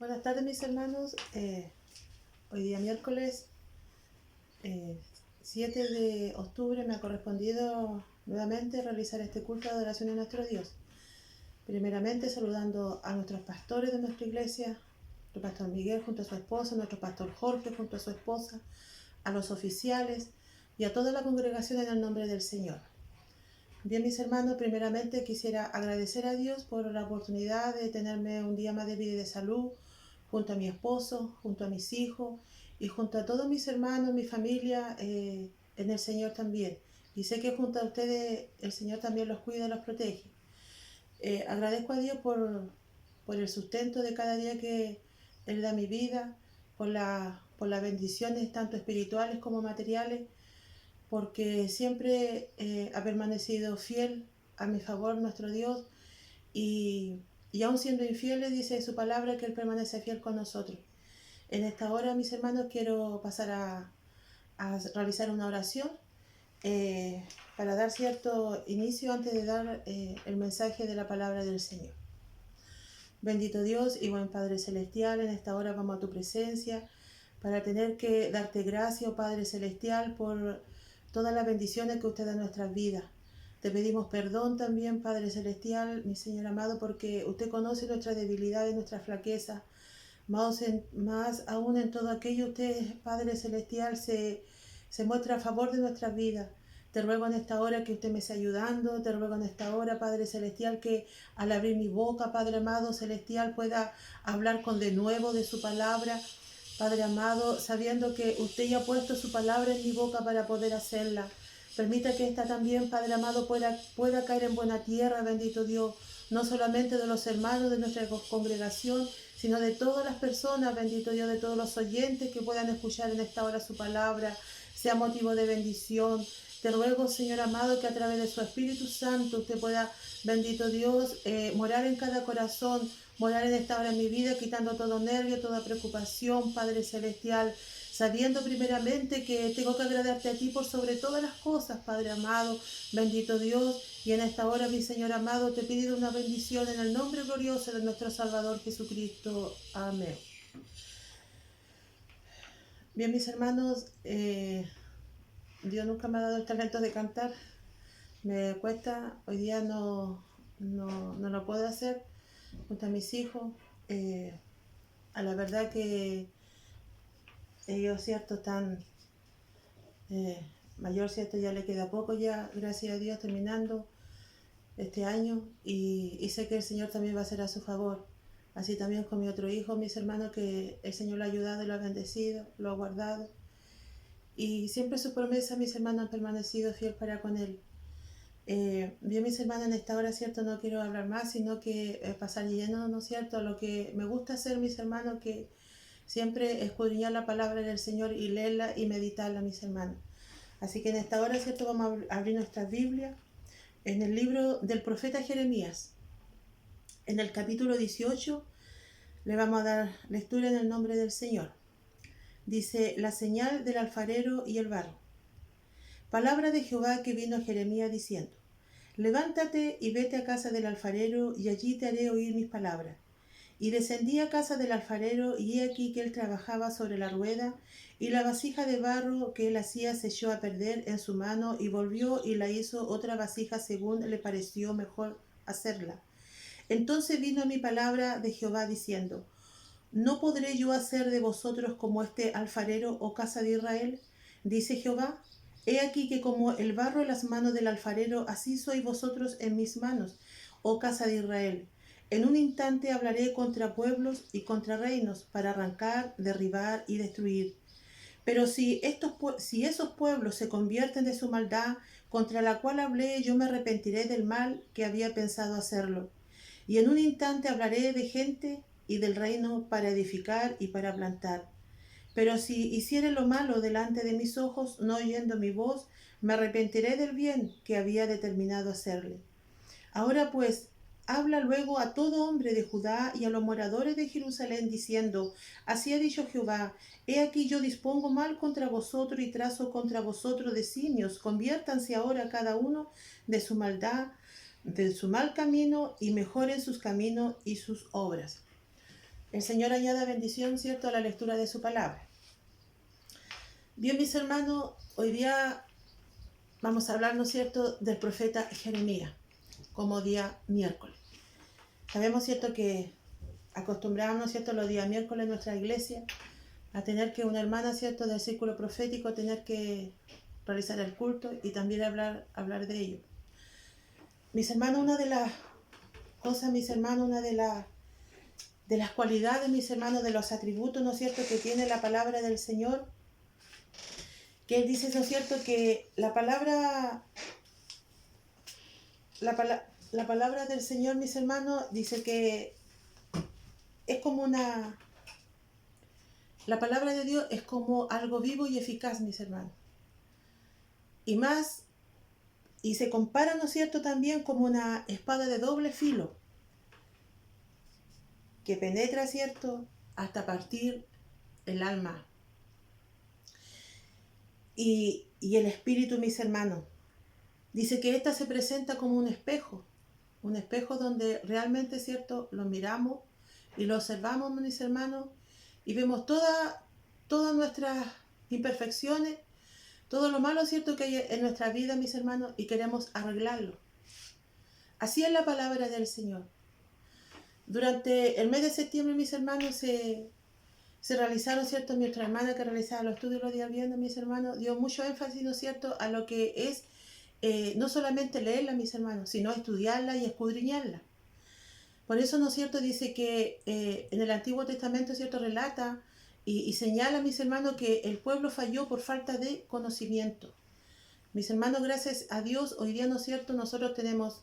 Buenas tardes, mis hermanos. Hoy día miércoles 7 de octubre me ha correspondido nuevamente realizar este culto de adoración a nuestro Dios. Primeramente saludando a nuestros pastores de nuestra iglesia, nuestro pastor Miguel junto a su esposa, nuestro pastor Jorge junto a su esposa, a los oficiales y a toda la congregación en el nombre del Señor. Bien, mis hermanos, primeramente quisiera agradecer a Dios por la oportunidad de tenerme un día más de vida y de salud, junto a mi esposo, junto a mis hijos y junto a todos mis hermanos, mi familia, en el Señor también. Y sé que junto a ustedes el Señor también los cuida y los protege. Agradezco a Dios por el sustento de cada día que Él da a mi vida, por las bendiciones tanto espirituales como materiales, porque siempre ha permanecido fiel a mi favor nuestro Dios y aún siendo infieles dice su palabra que Él permanece fiel con nosotros. En esta hora, mis hermanos, quiero pasar a realizar una oración para dar cierto inicio antes de dar el mensaje de la palabra del Señor. Bendito Dios y buen Padre Celestial, en esta hora vamos a tu presencia para tener que darte gracias, oh Padre Celestial, por todas las bendiciones que usted da en nuestras vidas. Te pedimos perdón también, Padre Celestial, mi Señor amado, porque usted conoce nuestras debilidades, nuestras flaquezas. Más aún en todo aquello, usted, Padre Celestial, se muestra a favor de nuestras vidas. Te ruego en esta hora que usted me esté ayudando, te ruego en esta hora, Padre Celestial, que al abrir mi boca, Padre amado Celestial, pueda hablar con de nuevo de su palabra, Padre amado, sabiendo que usted ya ha puesto su palabra en mi boca para poder hacerla. Permita que esta también, Padre amado, pueda caer en buena tierra, bendito Dios, no solamente de los hermanos de nuestra congregación, sino de todas las personas, bendito Dios, de todos los oyentes que puedan escuchar en esta hora su palabra, sea motivo de bendición. Te ruego, Señor amado, que a través de su Espíritu Santo usted pueda, bendito Dios, morar en cada corazón, morar en esta hora en mi vida, quitando todo nervio, toda preocupación, Padre Celestial, sabiendo primeramente que tengo que agradarte a ti por sobre todas las cosas, Padre amado, bendito Dios. Y en esta hora, mi Señor amado, te pido una bendición en el nombre glorioso de nuestro Salvador Jesucristo. Amén. Bien, mis hermanos, Dios nunca me ha dado el talento de cantar. Me cuesta, hoy día no lo puedo hacer junto a mis hijos. A la verdad que ellos, cierto, están mayor, cierto, ya le queda poco ya, gracias a Dios, terminando este año, y sé que el Señor también va a hacer a su favor. Así también con mi otro hijo, mis hermanos, que el Señor lo ha ayudado y lo ha bendecido, lo ha guardado. Y siempre su promesa, mis hermanos, han permanecido fiel para con él. Bien, mis hermanos, en esta hora, cierto, no quiero hablar más, sino que pasar lleno, ¿no es cierto?, a lo que me gusta hacer, mis hermanos, que siempre escudriñar la palabra del Señor y leerla y meditarla, mis hermanos. Así que en esta hora, cierto, vamos a abrir nuestra Biblia en el libro del profeta Jeremías. En el capítulo 18 le vamos a dar lectura en el nombre del Señor. Dice: la señal del alfarero y el barro. Palabra de Jehová que vino a Jeremías diciendo: levántate y vete a casa del alfarero, y allí te haré oír mis palabras. Y descendí a casa del alfarero, y he aquí que él trabajaba sobre la rueda, y la vasija de barro que él hacía se echó a perder en su mano, y volvió y la hizo otra vasija según le pareció mejor hacerla. Entonces vino mi palabra de Jehová diciendo: ¿no podré yo hacer de vosotros como este alfarero, oh casa de Israel? Dice Jehová: he aquí que como el barro en las manos del alfarero, así sois vosotros en mis manos, oh casa de Israel. En un instante hablaré contra pueblos y contra reinos, para arrancar, derribar y destruir. Pero si esos pueblos se convierten de su maldad, contra la cual hablé, yo me arrepentiré del mal que había pensado hacerlo. Y en un instante hablaré de gente y del reino para edificar y para plantar. Pero si hiciere lo malo delante de mis ojos, no oyendo mi voz, me arrepentiré del bien que había determinado hacerle. Ahora pues, habla luego a todo hombre de Judá y a los moradores de Jerusalén, diciendo: así ha dicho Jehová: he aquí yo dispongo mal contra vosotros y trazo contra vosotros designios. Conviértanse ahora cada uno de su maldad, de su mal camino, y mejoren sus caminos y sus obras. el Señor añada bendición, ¿cierto?, a la lectura de su palabra. Bien, mis hermanos, hoy día vamos a hablar, ¿no es cierto?, del profeta Jeremías, como día miércoles. Sabemos, ¿cierto?, que acostumbramos, ¿no es cierto?, los días miércoles en nuestra iglesia a tener que una hermana, ¿cierto?, del círculo profético, tener que realizar el culto y también hablar de ello. Mis hermanos, una de las cosas, mis hermanos, una de las cualidades, mis hermanos, de los atributos, ¿no es cierto?, que tiene la palabra del Señor, que Él dice, ¿no es cierto?, que la palabra del Señor, mis hermanos, dice que es como la palabra de Dios es como algo vivo y eficaz, mis hermanos. Y se compara, ¿no es cierto?, también como una espada de doble filo, que penetra, ¿cierto?, hasta partir el alma y el espíritu, mis hermanos. Dice que esta se presenta como un espejo donde realmente, ¿cierto?, lo miramos y lo observamos, mis hermanos, y vemos todas nuestras imperfecciones, todo lo malo, ¿cierto?, que hay en nuestra vida, mis hermanos, y queremos arreglarlo. Así es la palabra del Señor. Durante el mes de septiembre, mis hermanos, se realizaron, ¿cierto?, nuestra hermana que realizaba los estudios los días viernes, mis hermanos, dio mucho énfasis, ¿no es cierto?, a lo que es no solamente leerla, mis hermanos, sino estudiarla y escudriñarla. Por eso, ¿no es cierto?, dice que en el Antiguo Testamento, ¿cierto?, relata y señala, mis hermanos, que el pueblo falló por falta de conocimiento. Mis hermanos, gracias a Dios, hoy día, ¿no es cierto?, nosotros tenemos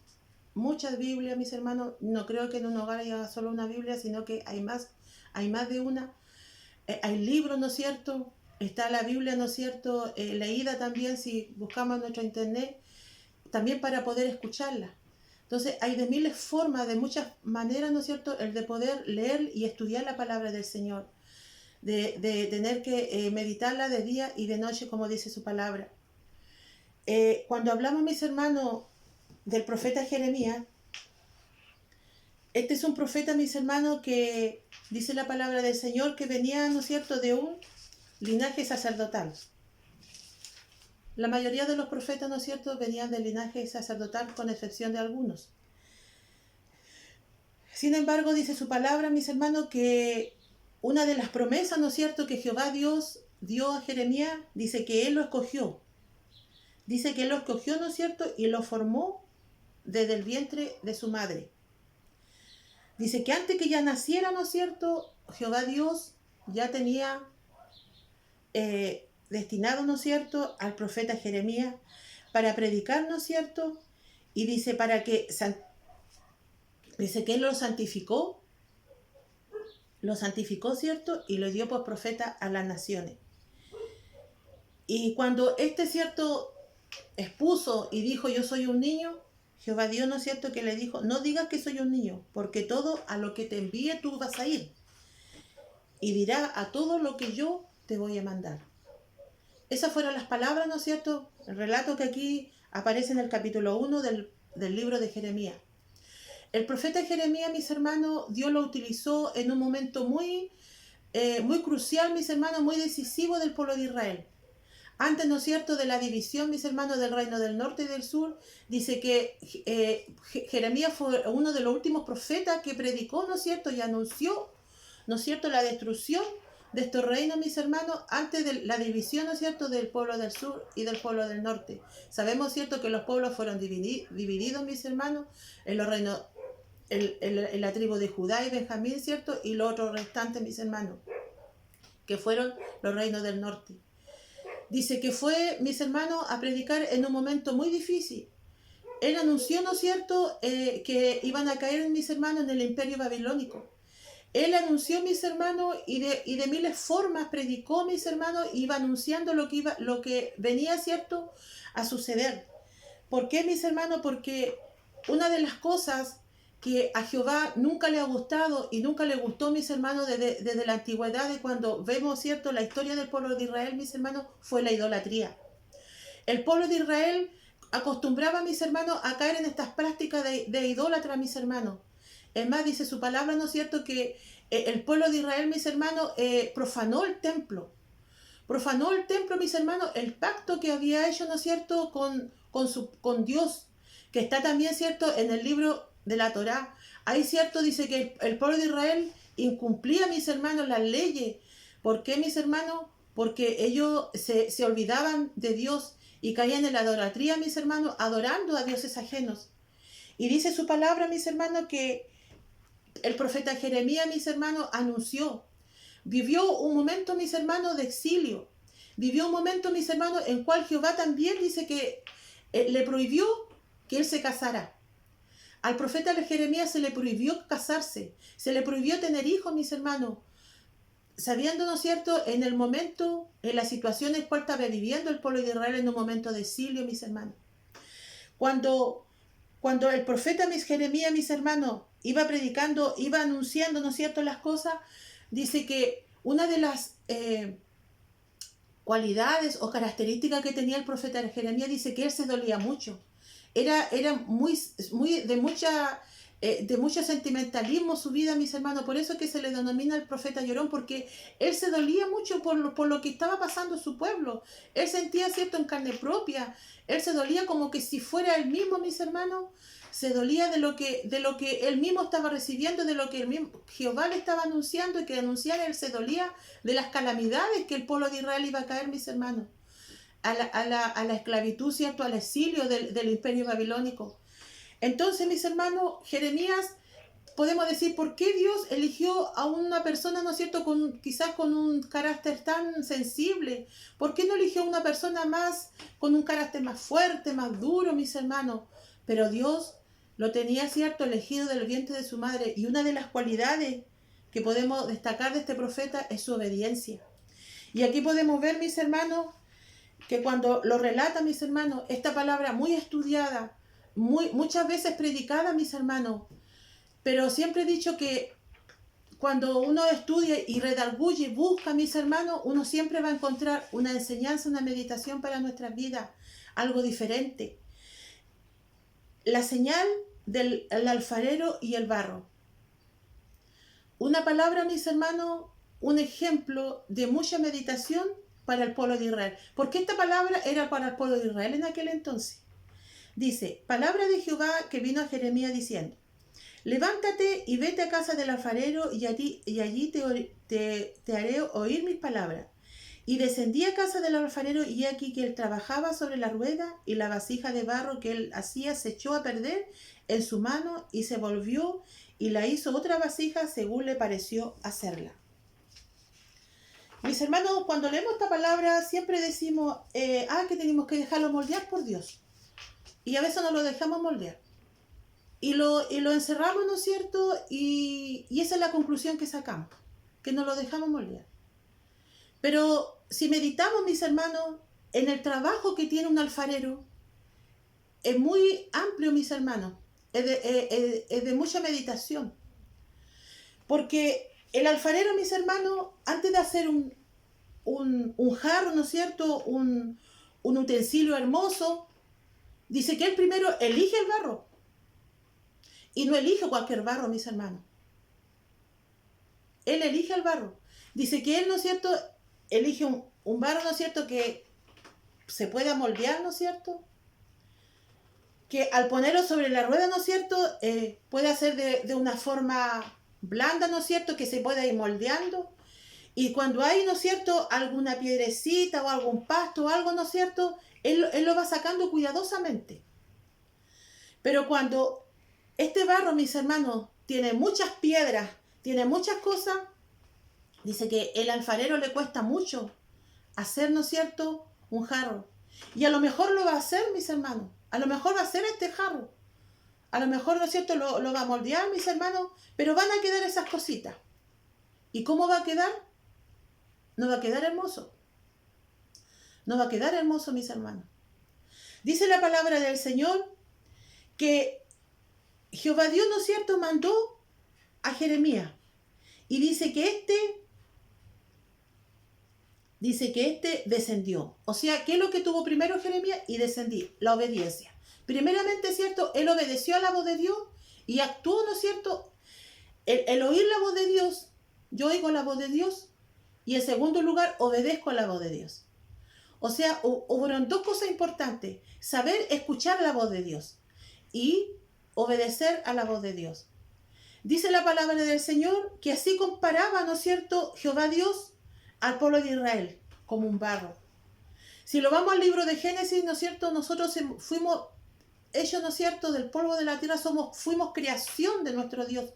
muchas Biblias, mis hermanos. No creo que en un hogar haya solo una Biblia, sino que hay más de una. Hay libros, ¿no es cierto? Está la Biblia, ¿no es cierto?, leída también, si buscamos en nuestro internet, también para poder escucharla. Entonces hay de miles formas, de muchas maneras, ¿no es cierto?, el de poder leer y estudiar la palabra del Señor, de tener que meditarla de día y de noche, como dice su palabra. Cuando hablamos, mis hermanos, del profeta Jeremías, este es un profeta, mis hermanos, que dice la palabra del Señor que venía, ¿no es cierto?, de un linaje sacerdotal. La mayoría de los profetas, ¿no es cierto?, venían del linaje sacerdotal, con excepción de algunos. Sin embargo, dice su palabra, mis hermanos, que una de las promesas, ¿no es cierto?, que Jehová Dios dio a Jeremías, dice que Él lo escogió. Dice que Él lo escogió, ¿no es cierto?, y lo formó desde el vientre de su madre. Dice que antes que ya naciera, ¿no es cierto?, Jehová Dios ya tenía destinado, ¿no es cierto?, al profeta Jeremías para predicar, ¿no es cierto?, y dice dice que Él lo santificó, ¿cierto?, y lo dio por profeta a las naciones. Y cuando ¿cierto?, expuso y dijo, yo soy un niño, Jehová Dios, ¿no es cierto?, que le dijo, no digas que soy un niño, porque todo a lo que te envíe tú vas a ir, y dirá a todo lo que yo te voy a mandar. Esas fueron las palabras, ¿no es cierto?, el relato que aquí aparece en el capítulo 1 del libro de Jeremías. El profeta Jeremías, mis hermanos, Dios lo utilizó en un momento muy crucial, mis hermanos, muy decisivo del pueblo de Israel. Antes, ¿no es cierto?, de la división, mis hermanos, del reino del norte y del sur, dice que Jeremías fue uno de los últimos profetas que predicó, ¿no es cierto?, y anunció, ¿no es cierto?, la destrucción de estos reinos, mis hermanos, antes de la división, ¿no es cierto?, del pueblo del sur y del pueblo del norte. Sabemos, ¿cierto?, que los pueblos fueron divididos, mis hermanos, en los reinos, en la tribu de Judá y Benjamín, ¿cierto?, y los otros restantes, mis hermanos, que fueron los reinos del norte. Dice que fue, mis hermanos, a predicar en un momento muy difícil. Él anunció, ¿no es cierto?, que iban a caer, mis hermanos, en el imperio babilónico. Él anunció, mis hermanos, y de miles formas predicó, mis hermanos, iba anunciando lo que venía, ¿cierto?, a suceder. ¿Por qué, mis hermanos? Porque una de las cosas que a Jehová nunca le ha gustado y nunca le gustó, mis hermanos, desde la antigüedad, de cuando vemos, ¿cierto?, la historia del pueblo de Israel, mis hermanos, fue la idolatría. El pueblo de Israel acostumbraba, mis hermanos, a caer en estas prácticas de idólatra, mis hermanos. Es más, dice su palabra, ¿no es cierto?, que el pueblo de Israel, mis hermanos, profanó el templo. Profanó el templo, mis hermanos, el pacto que había hecho, ¿no es cierto?, con Dios, que está también, ¿cierto?, en el libro de la Torá. Ahí, ¿cierto?, dice que el pueblo de Israel incumplía, mis hermanos, las leyes. ¿Por qué, mis hermanos? Porque ellos se olvidaban de Dios y caían en la idolatría, mis hermanos, adorando a dioses ajenos. Y dice su palabra, mis hermanos, que el profeta Jeremías, mis hermanos, anunció. Vivió un momento, mis hermanos, de exilio. Vivió un momento, mis hermanos, en cual Jehová también dice que le prohibió que él se casara. Al profeta Jeremías se le prohibió casarse, se le prohibió tener hijos, mis hermanos, sabiendo, ¿no es cierto?, en el momento, en la situación en cual estaba viviendo el pueblo de Israel en un momento de exilio, mis hermanos. Cuando el profeta Jeremías, mis hermanos, iba predicando, iba anunciando, ¿no es cierto?, las cosas, dice que una de las cualidades o características que tenía el profeta Jeremías, dice que él se dolía mucho. Era muy de mucho sentimentalismo su vida, mis hermanos. Por eso que se le denomina el profeta llorón, porque él se dolía mucho por lo que estaba pasando en su pueblo. Él sentía, cierto, en carne propia. Él se dolía como que si fuera él mismo, mis hermanos. Se dolía de lo que él mismo estaba recibiendo, de lo que el mismo Jehová le estaba anunciando, y que anunciara. Él se dolía de las calamidades que el pueblo de Israel iba a caer, mis hermanos. A la esclavitud, ¿cierto?, al exilio del imperio babilónico. Entonces, mis hermanos, Jeremías, podemos decir, ¿por qué Dios eligió a una persona, ¿no es cierto?, quizás con un carácter tan sensible? ¿Por qué no eligió a una persona con un carácter más fuerte, más duro, mis hermanos? Pero Dios lo tenía, ¿cierto?, elegido del vientre de su madre. Y una de las cualidades que podemos destacar de este profeta es su obediencia. Y aquí podemos ver, mis hermanos, que cuando lo relata, mis hermanos, esta palabra muy estudiada, muchas veces predicada, mis hermanos, pero siempre he dicho que cuando uno estudia y redarguye, busca, mis hermanos, uno siempre va a encontrar una enseñanza, una meditación para nuestras vidas, algo diferente. La señal del alfarero y el barro. Una palabra, mis hermanos, un ejemplo de mucha meditación para el pueblo de Israel. Porque esta palabra era para el pueblo de Israel en aquel entonces. Dice, palabra de Jehová que vino a Jeremías diciendo, levántate y vete a casa del alfarero y allí te haré oír mis palabras. Y descendí a casa del alfarero y aquí que él trabajaba sobre la rueda y la vasija de barro que él hacía se echó a perder en su mano y se volvió y la hizo otra vasija según le pareció hacerla. Mis hermanos, cuando leemos esta palabra siempre decimos que tenemos que dejarlo moldear por Dios. Y a veces no lo dejamos moldear. Y lo encerramos, ¿no es cierto? Y esa es la conclusión que sacamos, que no lo dejamos moldear. Pero si meditamos, mis hermanos, en el trabajo que tiene un alfarero, es muy amplio, mis hermanos, es de mucha meditación. Porque el alfarero, mis hermanos, antes de hacer un jarro, ¿no es cierto?, un utensilio hermoso, dice que él primero elige el barro. Y no elige cualquier barro, mis hermanos. Él elige el barro. Dice que él, ¿no es cierto?, elige un barro, ¿no es cierto?, que se pueda moldear, ¿no es cierto?, que al ponerlo sobre la rueda, ¿no es cierto?, puede hacer de una forma blanda, ¿no es cierto?, que se pueda ir moldeando. Y cuando hay, ¿no es cierto?, alguna piedrecita o algún pasto o algo, ¿no es cierto?, él lo va sacando cuidadosamente. Pero cuando este barro, mis hermanos, tiene muchas piedras, tiene muchas cosas, dice que el alfarero le cuesta mucho hacer, ¿no es cierto?, un jarro. Y a lo mejor lo va a hacer, mis hermanos. A lo mejor va a hacer este jarro. A lo mejor, ¿no es cierto?, lo va a moldear, mis hermanos, pero van a quedar esas cositas. ¿Y cómo va a quedar? No va a quedar hermoso. No va a quedar hermoso, mis hermanos. Dice la palabra del Señor que Jehová Dios, ¿no es cierto?, mandó a Jeremías. Y dice que este descendió. O sea, ¿qué es lo que tuvo primero Jeremías? Y descendí, la obediencia. Primeramente, ¿cierto?, él obedeció a la voz de Dios y actuó, ¿no es cierto?, el oír la voz de Dios, yo oigo la voz de Dios, y en segundo lugar, obedezco a la voz de Dios. O sea, hubo dos cosas importantes: saber escuchar la voz de Dios y obedecer a la voz de Dios. Dice la palabra del Señor que así comparaba, ¿no es cierto?, Jehová Dios al pueblo de Israel como un barro. Si lo vamos al libro de Génesis, ¿no es cierto?, nosotros fuimos hechos, ¿no es cierto?, del polvo de la tierra, fuimos creación de nuestro Dios.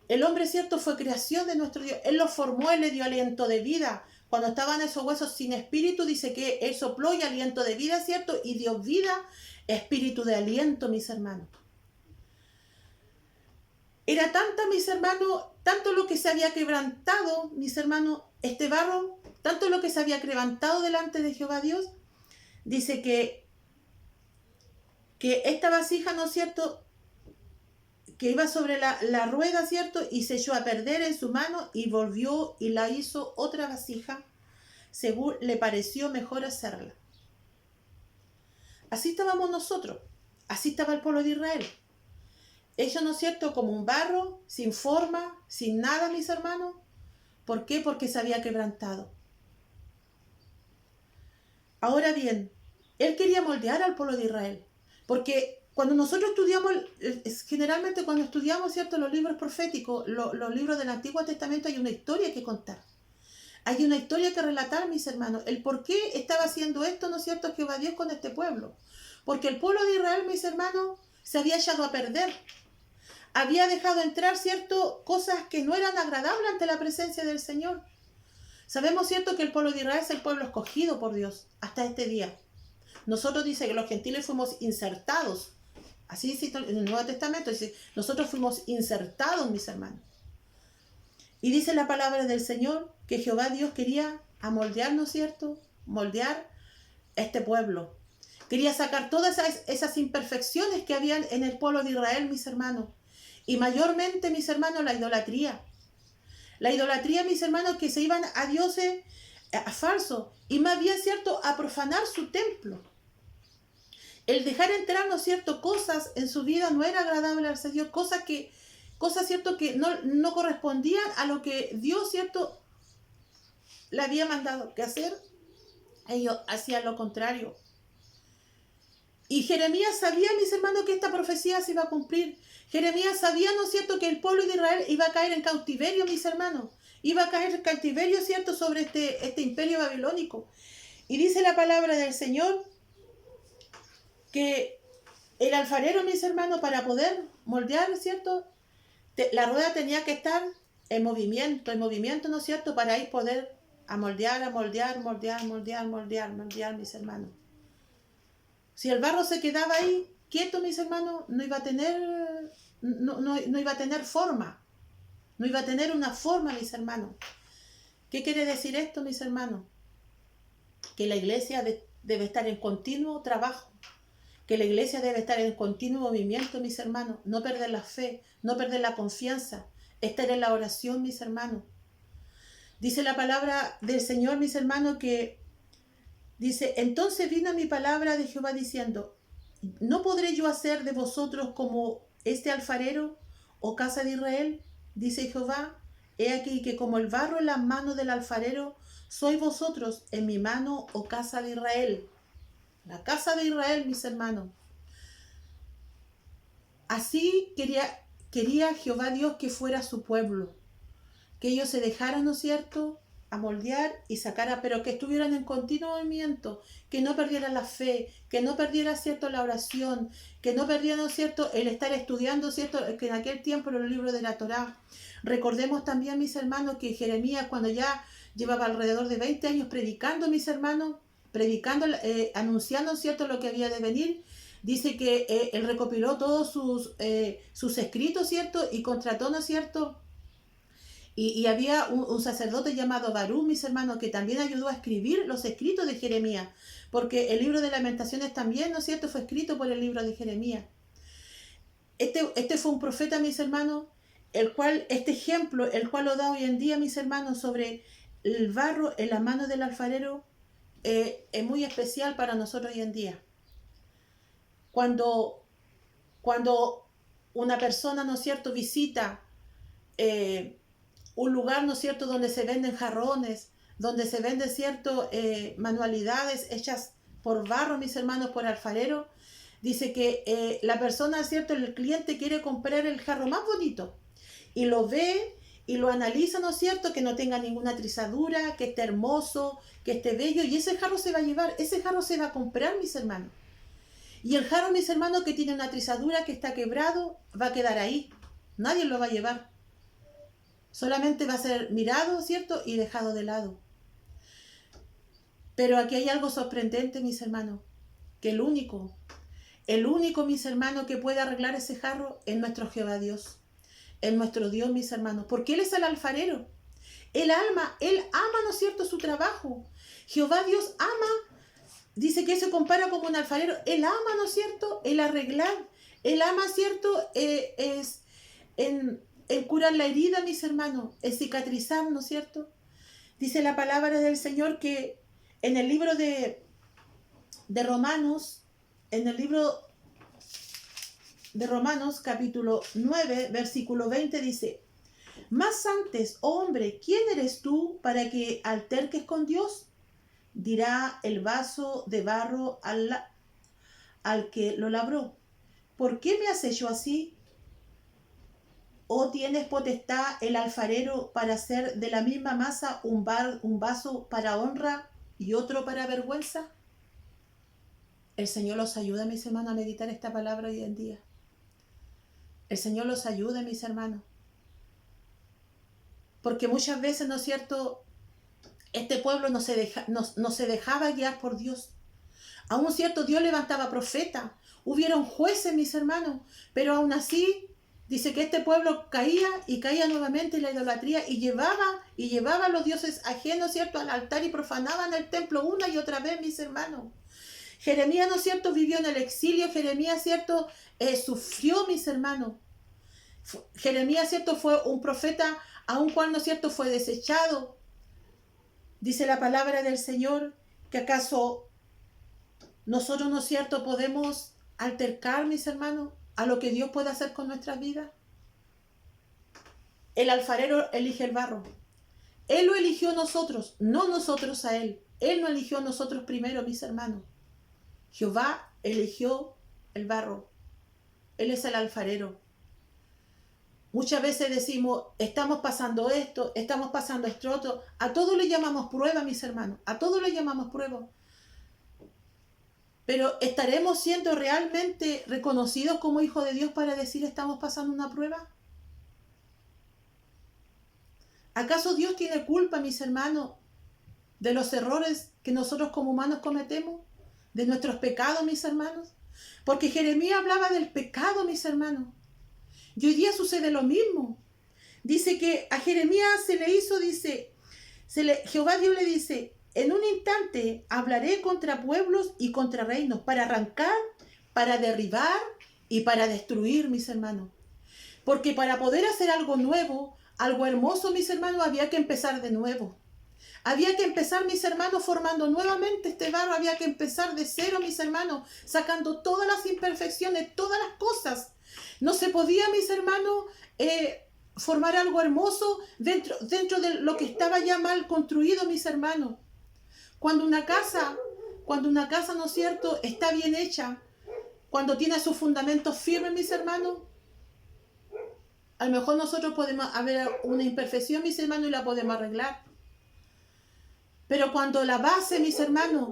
El hombre, ¿cierto?, fue creación de nuestro Dios. Él lo formó, Él le dio aliento de vida. Cuando estaban esos huesos sin espíritu, dice que Él sopló y aliento de vida, ¿cierto?, y dio vida, espíritu de aliento, mis hermanos. Era tanta, mis hermanos, tanto lo que se había quebrantado, mis hermanos, este barro, tanto lo que se había quebrantado delante de Jehová Dios, dice que esta vasija, ¿no es cierto?, que iba sobre la rueda, ¿cierto?, y se echó a perder en su mano y volvió y la hizo otra vasija, según le pareció mejor hacerla. Así estábamos nosotros, así estaba el pueblo de Israel. Ellos, ¿no es cierto?, como un barro, sin forma, sin nada, mis hermanos. ¿Por qué? Porque se había quebrantado. Ahora bien, Él quería moldear al pueblo de Israel, porque cuando nosotros estudiamos, generalmente cuando estudiamos, ¿cierto?, los libros proféticos, los libros del Antiguo Testamento, hay una historia que contar. Hay una historia que relatar, mis hermanos, el por qué estaba haciendo esto, ¿no es cierto?, Jehová Dios con este pueblo. Porque el pueblo de Israel, mis hermanos, se había echado a perder. Había dejado entrar, ¿cierto?, cosas que no eran agradables ante la presencia del Señor. Sabemos, ¿cierto?, que el pueblo de Israel es el pueblo escogido por Dios hasta este día. Nosotros dice que los gentiles fuimos insertados. Así dice en el Nuevo Testamento, dice, nosotros fuimos insertados, mis hermanos. Y dice la palabra del Señor que Jehová Dios quería amoldear, ¿no es cierto?, moldear este pueblo. Quería sacar todas esas imperfecciones que habían en el pueblo de Israel, mis hermanos. Y mayormente, mis hermanos, la idolatría. La idolatría, mis hermanos, que se iban a dioses falsos. Y más bien, ¿cierto?, a profanar su templo. El dejar entrar, ¿no es cierto?, cosas en su vida no era agradable al Señor. Cosas, ¿cierto?, que no correspondían a lo que Dios, ¿cierto?, le había mandado que hacer. Ellos hacían lo contrario. Y Jeremías sabía, mis hermanos, que esta profecía se iba a cumplir. Jeremías sabía, ¿no es cierto?, que el pueblo de Israel iba a caer en cautiverio, mis hermanos. Iba a caer en cautiverio, ¿cierto?, sobre este imperio babilónico. Y dice la palabra del Señor que el alfarero, mis hermanos, para poder moldear, ¿cierto?, la rueda tenía que estar en movimiento, ¿no es cierto?, para ahí poder moldear, mis hermanos. Si el barro se quedaba ahí quieto, mis hermanos, no iba a tener forma. No iba a tener una forma, mis hermanos. ¿Qué quiere decir esto, mis hermanos? Que la iglesia debe estar en continuo trabajo. Que la iglesia debe estar en continuo movimiento, mis hermanos. No perder la fe, no perder la confianza. Estar en la oración, mis hermanos. Dice la palabra del Señor, mis hermanos, que dice, entonces vino mi palabra de Jehová diciendo, ¿no podré yo hacer de vosotros como este alfarero, oh casa de Israel? Dice Jehová, he aquí que como el barro en las manos del alfarero, sois vosotros en mi mano, oh casa de Israel. La casa de Israel, mis hermanos. Así quería Jehová Dios que fuera su pueblo, que ellos se dejaran, ¿no es cierto?, a moldear y sacar, pero que estuvieran en continuo movimiento, que no perdieran la fe, que no perdiera, ¿cierto?, la oración, que no perdieran, ¿cierto?, el estar estudiando, ¿cierto?, que en aquel tiempo en los libros de la Torá. Recordemos también, mis hermanos, que Jeremías, cuando ya llevaba alrededor de 20 años predicando, mis hermanos, anunciando, ¿cierto?, lo que había de venir, dice que él recopiló todos sus escritos, ¿cierto?, y contrató, ¿no es cierto?, y había un sacerdote llamado Barú, mis hermanos, que también ayudó a escribir los escritos de Jeremías, porque el libro de Lamentaciones también, ¿no es cierto?, fue escrito por el libro de Jeremías. Este fue un profeta, mis hermanos, este ejemplo, el cual lo da hoy en día, mis hermanos, sobre el barro en la mano del alfarero, es muy especial para nosotros hoy en día. Cuando una persona, ¿no es cierto?, visita un lugar, ¿no es cierto?, donde se venden jarrones, donde se venden, ¿cierto?, manualidades hechas por barro, mis hermanos, por alfarero. Dice que la persona, ¿cierto?, el cliente quiere comprar el jarro más bonito y lo ve y lo analiza, ¿no es cierto?, que no tenga ninguna trizadura, que esté hermoso, que esté bello, y ese jarro se va a llevar, ese jarro se va a comprar, mis hermanos. Y el jarro, mis hermanos, que tiene una trizadura, que está quebrado, va a quedar ahí. Nadie lo va a llevar. Solamente va a ser mirado, ¿cierto?, y dejado de lado. Pero aquí hay algo sorprendente, mis hermanos, que el único, mis hermanos, que puede arreglar ese jarro es nuestro Jehová Dios. Es nuestro Dios, mis hermanos, porque Él es el alfarero. Él ama, ¿no es cierto?, su trabajo. Jehová Dios ama, dice que se compara como un alfarero. Él ama, ¿no es cierto?, el arreglar. Él ama, ¿cierto?, es en curar la herida, mis hermanos, en cicatrizar, ¿no es cierto? Dice la palabra del Señor que en el libro de Romanos, en el libro de Romanos capítulo 9, versículo 20 dice: más antes, oh hombre, ¿quién eres tú para que alterques con Dios? Dirá el vaso de barro al que lo labró: ¿por qué me has hecho así? ¿O tienes potestad el alfarero para hacer de la misma masa un vaso para honra y otro para vergüenza? El Señor los ayuda, mis hermanos, a meditar esta palabra hoy en día. El Señor los ayuda, mis hermanos. Porque muchas veces, ¿no es cierto?, este pueblo no se dejaba guiar por Dios. Aún, ¿cierto?, Dios levantaba profetas. Hubieron jueces, mis hermanos. Pero aún así, dice que este pueblo caía y caía nuevamente en la idolatría y llevaba a los dioses ajenos, ¿cierto?, al altar y profanaban el templo una y otra vez, mis hermanos. Jeremías, ¿no es cierto?, vivió en el exilio. Jeremías, ¿cierto?, sufrió, mis hermanos. Jeremías, ¿cierto?, fue un profeta, aun cual, ¿no es cierto?, fue desechado. Dice la palabra del Señor que acaso nosotros, ¿no es cierto?, podemos altercar, mis hermanos, a lo que Dios puede hacer con nuestras vidas. El alfarero elige el barro. Él lo eligió a nosotros, no nosotros a Él. Él no eligió a nosotros primero, mis hermanos. Jehová eligió el barro. Él es el alfarero. Muchas veces decimos, estamos pasando esto, estamos pasando esto otro. A todo le llamamos prueba, mis hermanos. A todo le llamamos prueba. Pero ¿estaremos siendo realmente reconocidos como hijos de Dios para decir estamos pasando una prueba? ¿Acaso Dios tiene culpa, mis hermanos, de los errores que nosotros como humanos cometemos? ¿De nuestros pecados, mis hermanos? Porque Jeremías hablaba del pecado, mis hermanos. Y hoy día sucede lo mismo. Dice que a Jeremías se le hizo, Jehová Dios le dice: en un instante hablaré contra pueblos y contra reinos, para arrancar, para derribar y para destruir, mis hermanos. Porque para poder hacer algo nuevo, algo hermoso, mis hermanos, había que empezar de nuevo. Había que empezar, mis hermanos, formando nuevamente este barro. Había que empezar de cero, mis hermanos, sacando todas las imperfecciones, todas las cosas. No se podía, mis hermanos, formar algo hermoso dentro de lo que estaba ya mal construido, mis hermanos. Cuando una casa, ¿no es cierto?, está bien hecha, cuando tiene sus fundamentos firmes, mis hermanos, a lo mejor nosotros podemos haber una imperfección, mis hermanos, y la podemos arreglar. Pero cuando la base, mis hermanos,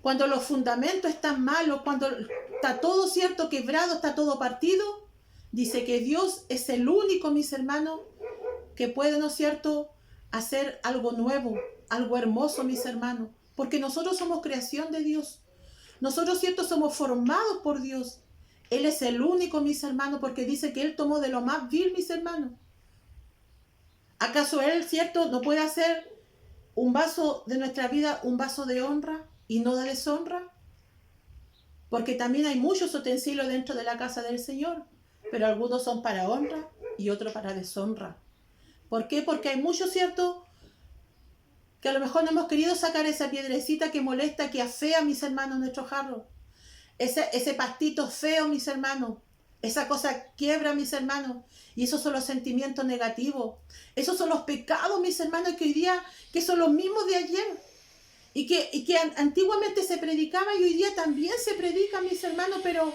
cuando los fundamentos están malos, cuando está todo, ¿cierto?, quebrado, está todo partido, dice que Dios es el único, mis hermanos, que puede, ¿no es cierto?, hacer algo nuevo, algo hermoso, mis hermanos. Porque nosotros somos creación de Dios. Nosotros, ¿cierto?, somos formados por Dios. Él es el único, mis hermanos, porque dice que Él tomó de lo más vil, mis hermanos. ¿Acaso Él, cierto, no puede hacer un vaso de nuestra vida, un vaso de honra y no de deshonra? Porque también hay muchos utensilios dentro de la casa del Señor, pero algunos son para honra y otros para deshonra. ¿Por qué? Porque hay muchos, ¿cierto?, que a lo mejor no hemos querido sacar esa piedrecita que molesta, que afea, mis hermanos, nuestro jarro. Ese pastito feo, mis hermanos. Esa cosa quiebra, mis hermanos. Y esos son los sentimientos negativos. Esos son los pecados, mis hermanos, que hoy día, que son los mismos de ayer. Y que antiguamente se predicaba y hoy día también se predica, mis hermanos, pero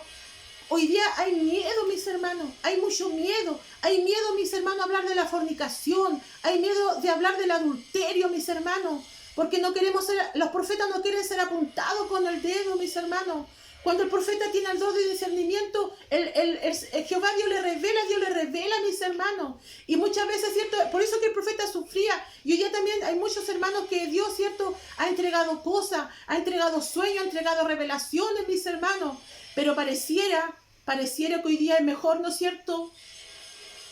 hoy día hay miedo, mis hermanos, hay mucho miedo. Hay miedo, mis hermanos, a hablar de la fornicación. Hay miedo de hablar del adulterio, mis hermanos. Porque no queremos ser, los profetas no quieren ser apuntados con el dedo, mis hermanos. Cuando el profeta tiene el don de discernimiento, el Jehová Dios le revela, mis hermanos. Y muchas veces, ¿cierto? Por eso que el profeta sufría. Y hoy día también hay muchos hermanos que Dios, ¿cierto? Ha entregado cosas, ha entregado sueños, ha entregado revelaciones, mis hermanos. Pero pareciera que hoy día es mejor, ¿no es cierto?,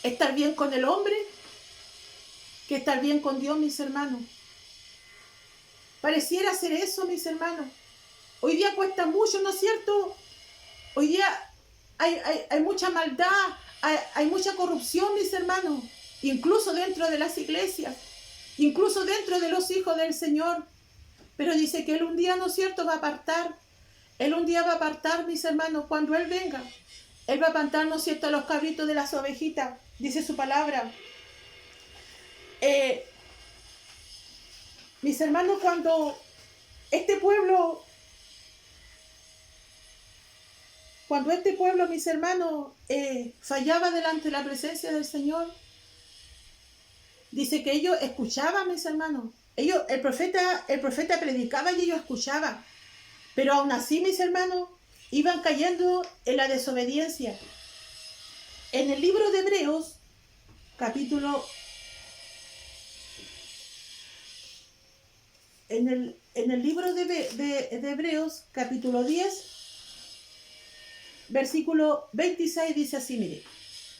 estar bien con el hombre que estar bien con Dios, mis hermanos. Pareciera ser eso, mis hermanos. Hoy día cuesta mucho, ¿no es cierto? Hoy día hay mucha maldad, hay mucha corrupción, mis hermanos. Incluso dentro de las iglesias, incluso dentro de los hijos del Señor. Pero dice que Él un día, ¿no es cierto?, va a apartar. Él un día va a apartar, mis hermanos, cuando Él venga. Él va a apartar, ¿no es cierto?, a los cabritos de las ovejitas. Dice su palabra. Mis hermanos, cuando este pueblo, mis hermanos, fallaba delante de la presencia del Señor, dice que ellos escuchaban, mis hermanos. El profeta predicaba y ellos escuchaban. Pero aún así, mis hermanos, iban cayendo en la desobediencia. En el libro de Hebreos, en el libro de Hebreos, capítulo 10, versículo 26, dice así, mire: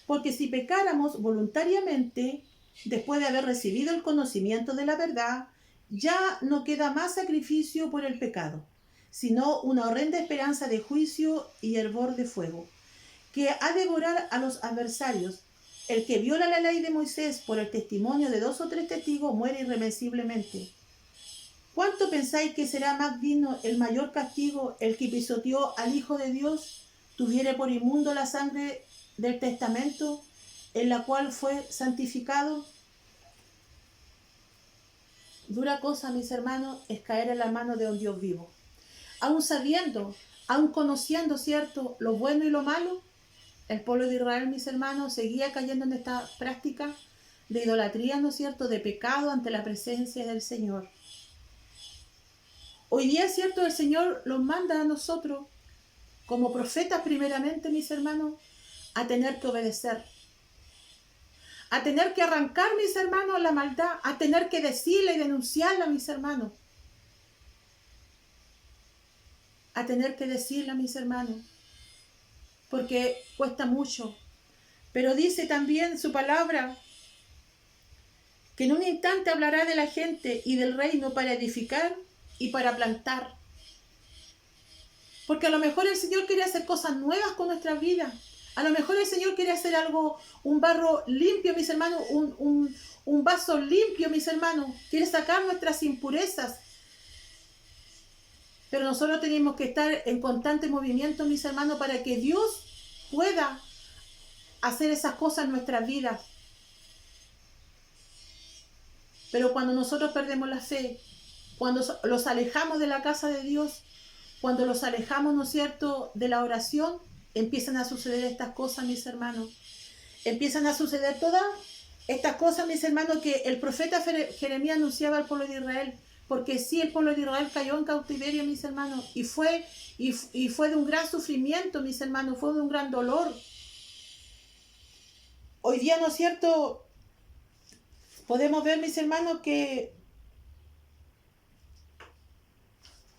porque si pecáramos voluntariamente, después de haber recibido el conocimiento de la verdad, ya no queda más sacrificio por el pecado, sino una horrenda esperanza de juicio y hervor de fuego, que ha de devorar a los adversarios. El que viola la ley de Moisés por el testimonio de 2 o 3 testigos muere irremisiblemente. ¿Cuánto pensáis que será más digno el mayor castigo el que pisoteó al Hijo de Dios, tuviere por inmundo la sangre del testamento, en la cual fue santificado? Dura cosa, mis hermanos, es caer en la mano de un Dios vivo. Aún sabiendo, aún conociendo, ¿cierto?, lo bueno y lo malo, el pueblo de Israel, mis hermanos, seguía cayendo en esta práctica de idolatría, ¿no es cierto?, de pecado ante la presencia del Señor. Hoy día, ¿cierto?, el Señor los manda a nosotros, como profetas primeramente, mis hermanos, a tener que obedecer, a tener que arrancar, mis hermanos, la maldad, a tener que decirla y denunciarla, mis hermanos, a tener que decirla, mis hermanos, porque cuesta mucho. Pero dice también su palabra que en un instante hablará de la gente y del reino para edificar y para plantar. Porque a lo mejor el Señor quiere hacer cosas nuevas con nuestra vida. A lo mejor el Señor quiere hacer algo, un barro limpio, mis hermanos, un vaso limpio, mis hermanos. Quiere sacar nuestras impurezas. Pero nosotros tenemos que estar en constante movimiento, mis hermanos, para que Dios pueda hacer esas cosas en nuestras vidas. Pero cuando nosotros perdemos la fe, cuando los alejamos de la casa de Dios, cuando los alejamos, ¿no es cierto?, de la oración, empiezan a suceder estas cosas, mis hermanos. Empiezan a suceder todas estas cosas, mis hermanos, que el profeta Jeremías anunciaba al pueblo de Israel. Porque sí, el pueblo de Israel cayó en cautiverio, mis hermanos, y fue de un gran sufrimiento, mis hermanos, fue de un gran dolor. Hoy día, ¿no es cierto?, podemos ver, mis hermanos, que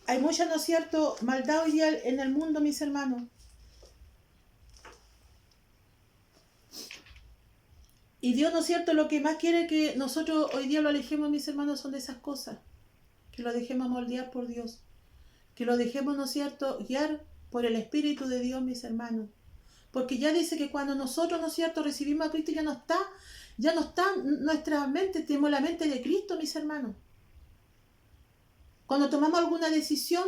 hay mucha, ¿no es cierto?, maldad hoy día en el mundo, mis hermanos. Y Dios, ¿no es cierto?, lo que más quiere que nosotros hoy día lo alejemos, mis hermanos, son de esas cosas. Que lo dejemos moldear por Dios. Que lo dejemos, ¿no es cierto?, guiar por el Espíritu de Dios, mis hermanos. Porque ya dice que cuando nosotros, ¿no es cierto?, recibimos a Cristo, ya no está nuestra mente, tenemos la mente de Cristo, mis hermanos. Cuando tomamos alguna decisión,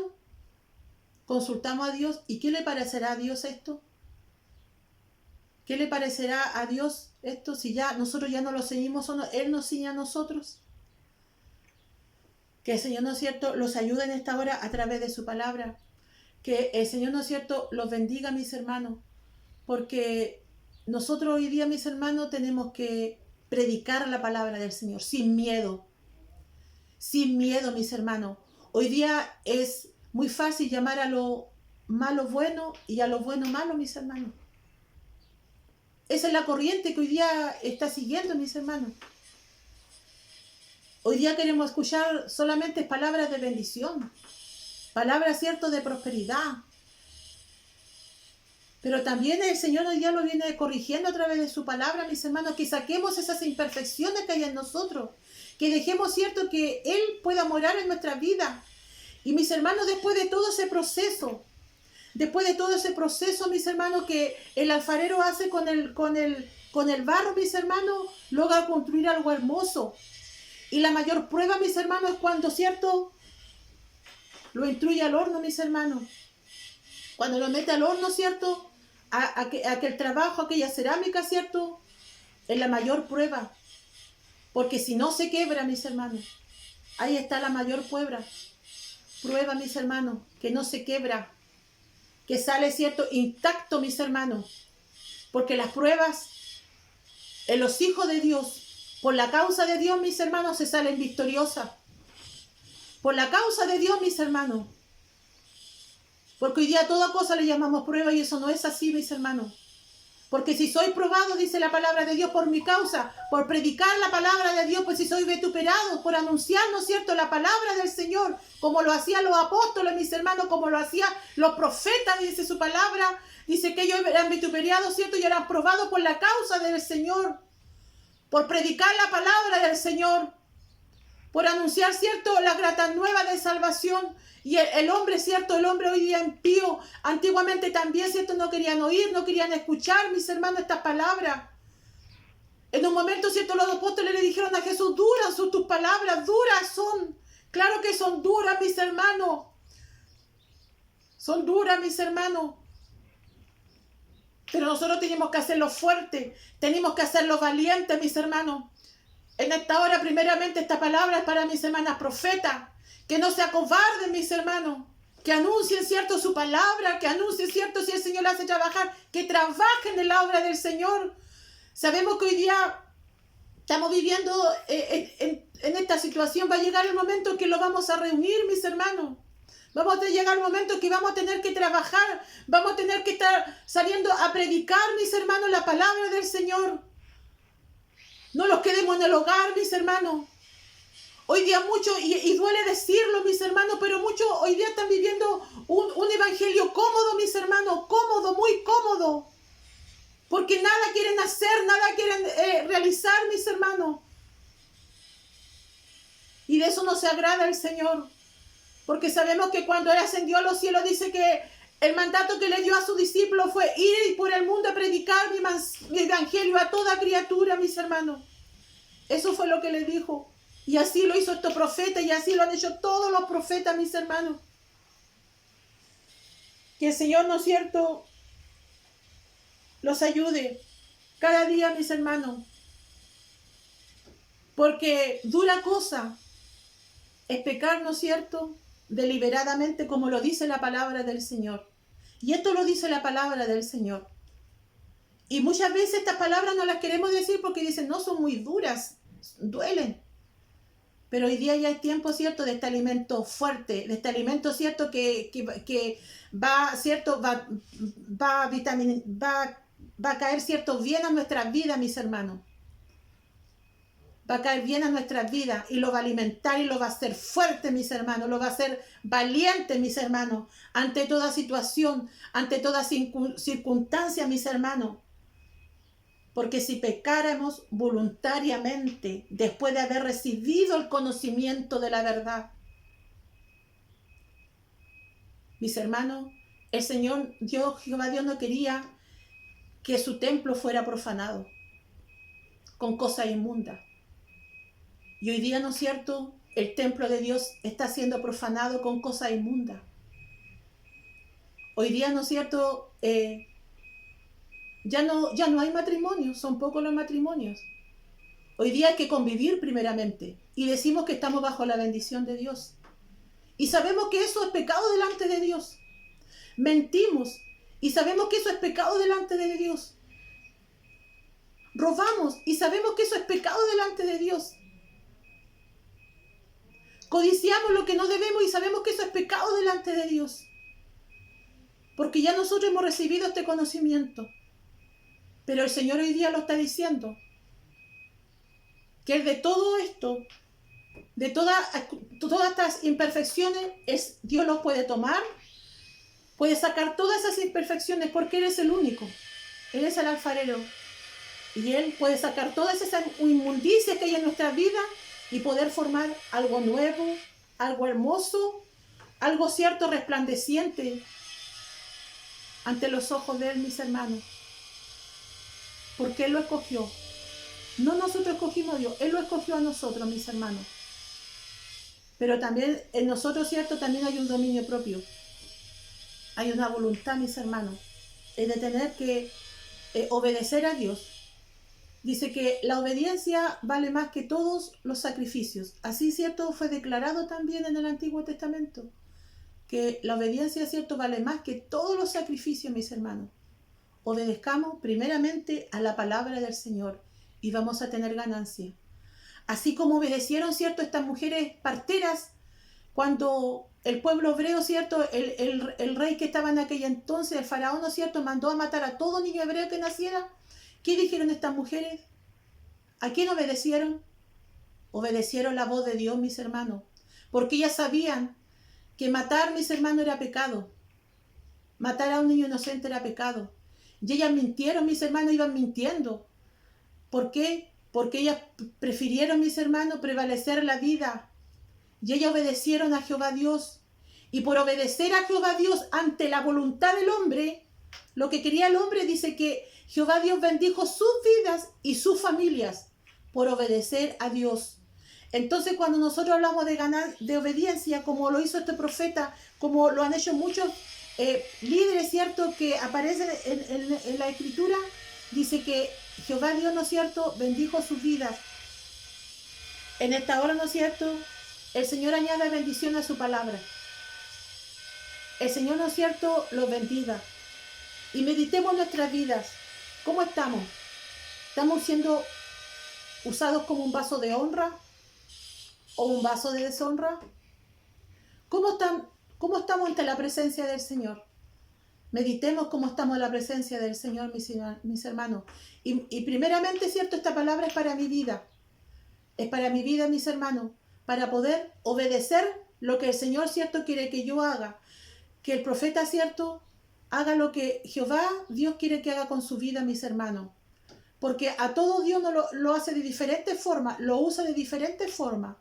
consultamos a Dios. ¿Y qué le parecerá a Dios esto? ¿Qué le parecerá a Dios esto si ya nosotros ya no lo seguimos o no, Él nos sigue a nosotros? Que el Señor, ¿no es cierto?, los ayude en esta hora a través de su palabra. Que el Señor, ¿no es cierto?, los bendiga, mis hermanos. Porque nosotros hoy día, mis hermanos, tenemos que predicar la palabra del Señor sin miedo. Sin miedo, mis hermanos. Hoy día es muy fácil llamar a lo malo bueno y a lo bueno malo, mis hermanos. Esa es la corriente que hoy día está siguiendo, mis hermanos. Hoy día queremos escuchar solamente palabras de bendición, palabras, cierto, de prosperidad. Pero también el Señor hoy día lo viene corrigiendo a través de su palabra, mis hermanos, que saquemos esas imperfecciones que hay en nosotros, que dejemos, cierto, que Él pueda morar en nuestra vida. Y mis hermanos, después de todo ese proceso, mis hermanos, que el alfarero hace con el barro, mis hermanos, logra construir algo hermoso. Y la mayor prueba, mis hermanos, es cuando, cierto, lo instruye al horno, mis hermanos. Cuando lo mete al horno, cierto, a que el trabajo, aquella cerámica, cierto, es la mayor prueba. Porque si no se quebra, mis hermanos, ahí está la mayor prueba. Prueba, mis hermanos, que no se quebra, que sale, cierto, intacto, mis hermanos. Porque las pruebas en los hijos de Dios, por la causa de Dios, mis hermanos, se salen victoriosas. Por la causa de Dios, mis hermanos. Porque hoy día a toda cosa le llamamos prueba y eso no es así, mis hermanos. Porque si soy probado, dice la palabra de Dios, por mi causa, por predicar la palabra de Dios, pues si soy vituperado, por anunciar, ¿no es cierto?, la palabra del Señor, como lo hacían los apóstoles, mis hermanos, como lo hacían los profetas, dice su palabra, dice que ellos eran vituperados, ¿cierto?, y eran probados por la causa del Señor, por predicar la palabra del Señor, por anunciar, ¿cierto?, la grata nueva de salvación. Y el hombre, ¿cierto?, el hombre hoy día impío, antiguamente también, ¿cierto?, no querían oír, no querían escuchar, mis hermanos, estas palabras. En un momento, ¿cierto?, los apóstoles le dijeron a Jesús, duras son tus palabras, duras son. Claro que son duras, mis hermanos. Son duras, mis hermanos. Pero nosotros tenemos que hacerlo fuerte, tenemos que hacerlo valiente, mis hermanos. En esta hora, primeramente, esta palabra es para mis hermanas profetas. Que no se acobarden, mis hermanos. Que anuncien, cierto, su palabra. Que anuncien, cierto, si el Señor les hace trabajar. Que trabajen en la obra del Señor. Sabemos que hoy día estamos viviendo en esta situación. Va a llegar el momento en que lo vamos a reunir, mis hermanos. Vamos a llegar el momento en que vamos a tener que trabajar. Vamos a tener que estar saliendo a predicar, mis hermanos, la palabra del Señor. No los quedemos en el hogar, mis hermanos. Hoy día muchos, y duele decirlo, mis hermanos, pero muchos hoy día están viviendo un evangelio cómodo, mis hermanos, cómodo, muy cómodo. Porque nada quieren hacer, nada quieren realizar, mis hermanos. Y de eso no se agrada el Señor. Porque sabemos que cuando Él ascendió a los cielos, dice que el mandato que le dio a sus discípulos fue ir por el mundo a predicar mi evangelio a toda criatura, mis hermanos. Eso fue lo que le dijo. Y así lo hizo estos profetas y así lo han hecho todos los profetas, mis hermanos. Que el Señor, ¿no es cierto?, los ayude cada día, mis hermanos. Porque dura cosa es pecar, ¿no es cierto?, deliberadamente, como lo dice la palabra del Señor. Y esto lo dice la palabra del Señor. Y muchas veces estas palabras no las queremos decir porque dicen, no, son muy duras, duelen. Pero hoy día ya es tiempo, ¿cierto?, de este alimento fuerte, de este alimento, ¿cierto?, que va, ¿cierto?, va a caer, ¿cierto?, bien a nuestras vidas, mis hermanos. Va a caer bien a nuestras vidas y lo va a alimentar y lo va a hacer fuerte, mis hermanos. Lo va a hacer valiente, mis hermanos, ante toda situación, ante toda circunstancia, mis hermanos. Porque si pecáramos voluntariamente, después de haber recibido el conocimiento de la verdad, mis hermanos, el Señor Dios, Jehová Dios, no quería que su templo fuera profanado con cosas inmundas. Y hoy día, ¿no es cierto?, el templo de Dios está siendo profanado con cosas inmundas. Hoy día, ¿no es cierto?, Ya no hay matrimonio, son pocos los matrimonios. Hoy día hay que convivir primeramente y decimos que estamos bajo la bendición de Dios. Y sabemos que eso es pecado delante de Dios. Mentimos y sabemos que eso es pecado delante de Dios. Robamos y sabemos que eso es pecado delante de Dios. Codiciamos lo que no debemos y sabemos que eso es pecado delante de Dios. Porque ya nosotros hemos recibido este conocimiento. Pero el Señor hoy día lo está diciendo. Que de todo esto, de todas estas imperfecciones, Dios los puede tomar, puede sacar todas esas imperfecciones porque Él es el único. Él es el alfarero. Y Él puede sacar todas esas inmundicias que hay en nuestra vida y poder formar algo nuevo, algo hermoso, algo cierto, resplandeciente ante los ojos de Él, mis hermanos. Porque Él lo escogió. No nosotros escogimos a Dios, Él lo escogió a nosotros, mis hermanos. Pero también en nosotros, cierto, también hay un dominio propio. Hay una voluntad, mis hermanos, de tener que obedecer a Dios. Dice que la obediencia vale más que todos los sacrificios. Así, cierto, fue declarado también en el Antiguo Testamento. Que la obediencia, cierto, vale más que todos los sacrificios, mis hermanos. Obedezcamos primeramente a la palabra del Señor y vamos a tener ganancia. Así como obedecieron, cierto, estas mujeres parteras cuando el pueblo hebreo, cierto, el rey que estaba en aquel entonces, el faraón, ¿no es cierto?, mandó a matar a todo niño hebreo que naciera. ¿Qué dijeron estas mujeres? ¿A quién obedecieron? Obedecieron la voz de Dios, mis hermanos, porque ellas sabían que matar, mis hermanos, era pecado. Matar a un niño inocente era pecado. Y ellas mintieron, mis hermanos, iban mintiendo. ¿Por qué? Porque ellas prefirieron, mis hermanos, prevalecer la vida. Y ellas obedecieron a Jehová Dios. Y por obedecer a Jehová Dios ante la voluntad del hombre, lo que quería el hombre, dice que Jehová Dios bendijo sus vidas y sus familias por obedecer a Dios. Entonces, cuando nosotros hablamos de obediencia, como lo hizo este profeta, como lo han hecho muchos líderes, ¿cierto?, que aparecen en la Escritura, dice que Jehová Dios, ¿no es cierto?, bendijo sus vidas. En esta hora, ¿no es cierto?, el Señor añade bendición a su palabra. El Señor, ¿no es cierto?, los bendiga. Y meditemos nuestras vidas. ¿Cómo estamos? ¿Estamos siendo usados como un vaso de honra o un vaso de deshonra? ¿Cómo estamos ante la presencia del Señor? Meditemos cómo estamos en la presencia del Señor, mis hermanos. Y primeramente, cierto, esta palabra es para mi vida. Es para mi vida, mis hermanos, para poder obedecer lo que el Señor, cierto, quiere que yo haga. Que el profeta, cierto, haga lo que Jehová, Dios, quiere que haga con su vida, mis hermanos. Porque a todo Dios no lo hace de diferentes formas, lo usa de diferentes formas.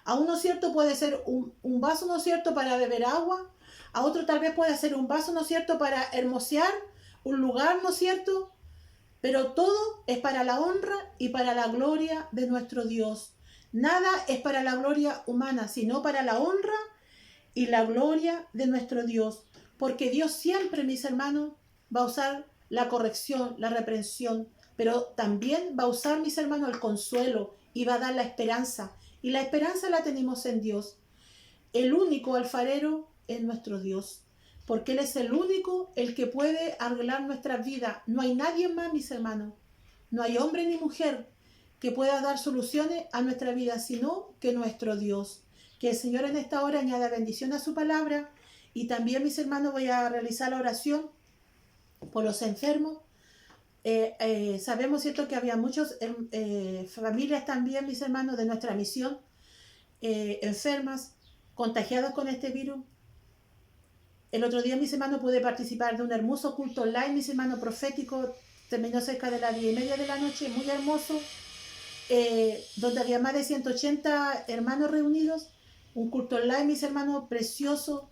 A uno, cierto, puede ser un vaso, ¿no es cierto?, para beber agua. A otro tal vez puede ser un vaso, ¿no es cierto?, para hermosear un lugar, ¿no es cierto? Pero todo es para la honra y para la gloria de nuestro Dios. Nada es para la gloria humana, sino para la honra y la gloria de nuestro Dios. Porque Dios siempre, mis hermanos, va a usar la corrección, la reprensión, pero también va a usar, mis hermanos, el consuelo y va a dar la esperanza. Y la esperanza la tenemos en Dios. El único alfarero es nuestro Dios, porque Él es el único, el que puede arreglar nuestra vida. No hay nadie más, mis hermanos. No hay hombre ni mujer que pueda dar soluciones a nuestra vida, sino que nuestro Dios. Que el Señor en esta hora añada bendición a su palabra. Y también, mis hermanos, voy a realizar la oración por los enfermos. Sabemos, cierto, que había muchas familias también, mis hermanos, de nuestra misión, enfermas, contagiadas con este virus. El otro día, mis hermanos, pude participar de un hermoso culto online, mis hermanos, profético. Terminó cerca de las 10:30 de la noche, muy hermoso, donde había más de 180 hermanos reunidos. Un culto online, mis hermanos, precioso.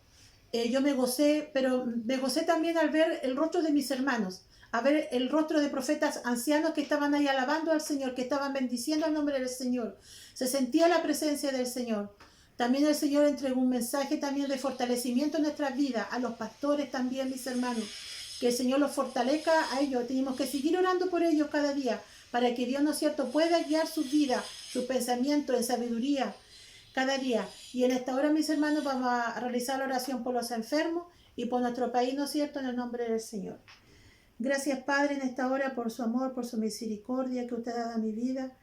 Yo me gocé, pero me gocé también al ver el rostro de mis hermanos, a ver el rostro de profetas ancianos que estaban ahí alabando al Señor, que estaban bendiciendo el nombre del Señor. Se sentía la presencia del Señor. También el Señor entregó un mensaje también de fortalecimiento en nuestras vidas, a los pastores también, mis hermanos, que el Señor los fortalezca a ellos. Tenemos que seguir orando por ellos cada día, para que Dios, ¿no es cierto?, pueda guiar sus vidas, sus pensamientos en sabiduría cada día. Y en esta hora, mis hermanos, vamos a realizar la oración por los enfermos y por nuestro país, ¿no es cierto?, en el nombre del Señor. Gracias, Padre, en esta hora por su amor, por su misericordia que usted ha dado a mi vida.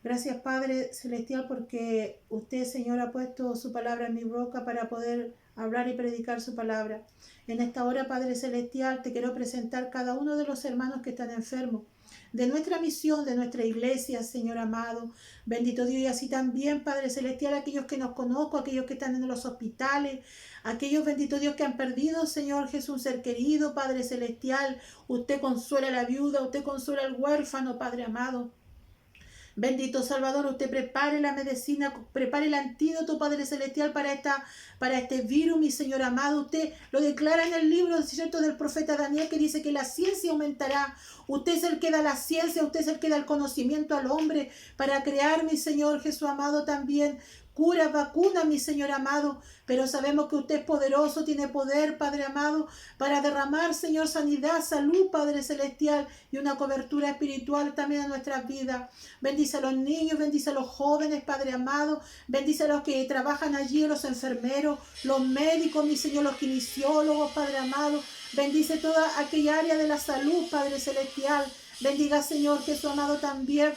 Gracias, Padre Celestial, porque usted, Señor, ha puesto su palabra en mi boca para poder hablar y predicar su palabra. En esta hora, Padre Celestial, te quiero presentar cada uno de los hermanos que están enfermos, de nuestra misión, de nuestra iglesia, Señor amado. Bendito Dios, y así también, Padre Celestial, aquellos que nos conozco, aquellos que están en los hospitales, aquellos, bendito Dios, que han perdido, Señor Jesús, un ser querido, Padre Celestial. Usted consuela a la viuda, usted consuela al huérfano, Padre amado. Bendito Salvador, usted prepare la medicina, prepare el antídoto, Padre Celestial, para este virus, mi Señor amado. Usted lo declara en el libro, ¿cierto?, del profeta Daniel, que dice que la ciencia aumentará. Usted es el que da la ciencia, usted es el que da el conocimiento al hombre para crear, mi Señor Jesús amado, también cura, vacuna, mi Señor amado. Pero sabemos que usted es poderoso, tiene poder, Padre amado, para derramar, Señor, sanidad, salud, Padre Celestial, y una cobertura espiritual también en nuestras vidas. Bendice a los niños, bendice a los jóvenes, Padre amado. Bendice a los que trabajan allí, los enfermeros, los médicos, mi Señor, los kinesiólogos, Padre amado. Bendice toda aquella área de la salud, Padre Celestial. Bendiga, Señor Jesús amado, también,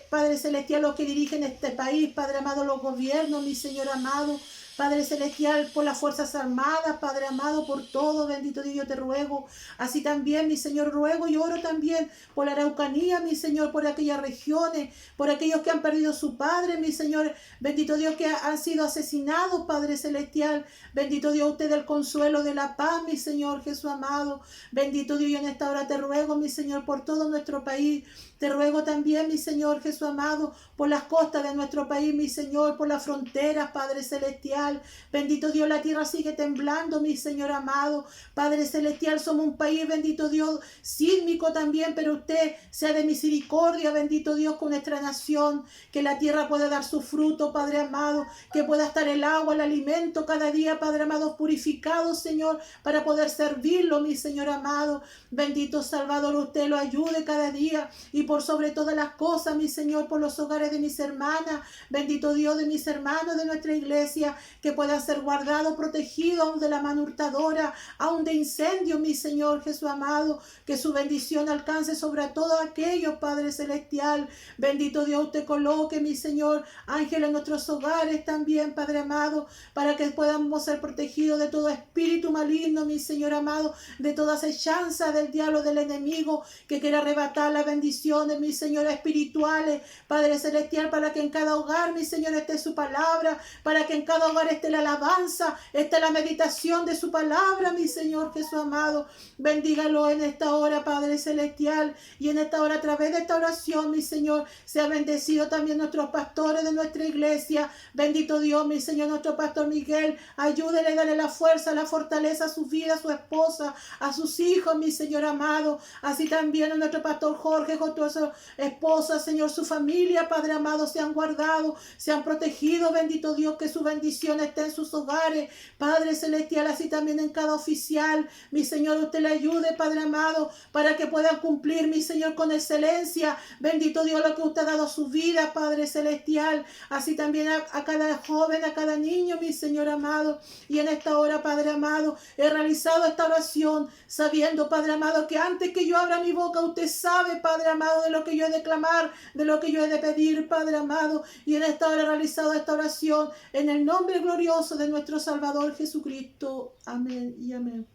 Padre Celestial, los que dirigen este país, Padre amado, los gobiernos, mi Señor amado. Padre Celestial, por las Fuerzas Armadas, Padre amado, por todo, bendito Dios, yo te ruego. Así también, mi Señor, ruego y oro también por la Araucanía, mi Señor, por aquellas regiones, por aquellos que han perdido su Padre, mi Señor, bendito Dios, que han sido asesinados, Padre Celestial. Bendito Dios, usted del consuelo, de la paz, mi Señor Jesús amado. Bendito Dios, yo en esta hora te ruego, mi Señor, por todo nuestro país. Te ruego también, mi Señor Jesús amado, por las costas de nuestro país, mi Señor, por las fronteras, Padre Celestial. Bendito Dios, la tierra sigue temblando, mi Señor amado. Padre Celestial, somos un país, bendito Dios, sísmico también, pero usted sea de misericordia, bendito Dios, con nuestra nación. Que la tierra pueda dar su fruto, Padre amado. Que pueda estar el agua, el alimento cada día, Padre amado, purificado, Señor, para poder servirlo, mi Señor amado. Bendito Salvador, usted lo ayude cada día. Y por sobre todas las cosas, mi Señor, por los hogares de mis hermanas, bendito Dios, de mis hermanos de nuestra iglesia, que puedan ser guardados, protegidos aún de la mano hurtadora, aún de incendio, mi Señor Jesús amado, que su bendición alcance sobre todos aquellos, Padre Celestial. Bendito Dios, usted coloque, mi Señor, ángeles en nuestros hogares también, Padre amado, para que podamos ser protegidos de todo espíritu maligno, mi Señor amado, de toda acechanza del diablo, del enemigo, que quiera arrebatar la bendición de mis Señor espirituales, Padre Celestial, para que en cada hogar, mi Señor, esté su palabra, para que en cada hogar esté la alabanza, esté la meditación de su palabra, mi Señor Jesús amado. Bendígalo en esta hora, Padre Celestial, y en esta hora, a través de esta oración, mi Señor, sea bendecido también nuestros pastores de nuestra iglesia. Bendito Dios, mi Señor, nuestro pastor Miguel, ayúdele, dale la fuerza, la fortaleza a su vida, a su esposa, a sus hijos, mi Señor amado. Así también a nuestro pastor Jorge, con toda su esposa, Señor, su familia, Padre amado, se han guardado, se han protegido, bendito Dios, que su bendición esté en sus hogares, Padre Celestial, así también en cada oficial, mi Señor, usted le ayude, Padre amado, para que puedan cumplir, mi Señor, con excelencia, bendito Dios, lo que usted ha dado a su vida, Padre Celestial, así también a cada joven, a cada niño, mi Señor amado, y en esta hora, Padre amado, he realizado esta oración, sabiendo, Padre amado, que antes que yo abra mi boca, usted sabe, Padre amado, de lo que yo he de clamar, de lo que yo he de pedir, Padre amado, y en esta hora he realizado esta oración, en el nombre glorioso de nuestro Salvador Jesucristo. Amén y amén.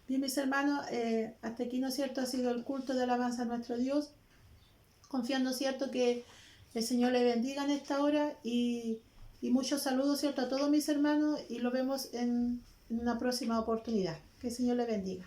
Bien, mis hermanos, hasta aquí, ¿no es cierto?, ha sido el culto de alabanza a nuestro Dios, confiando, ¿cierto?, que el Señor le bendiga en esta hora, y muchos saludos, ¿cierto?, a todos mis hermanos, y lo vemos en una próxima oportunidad. Que el Señor le bendiga.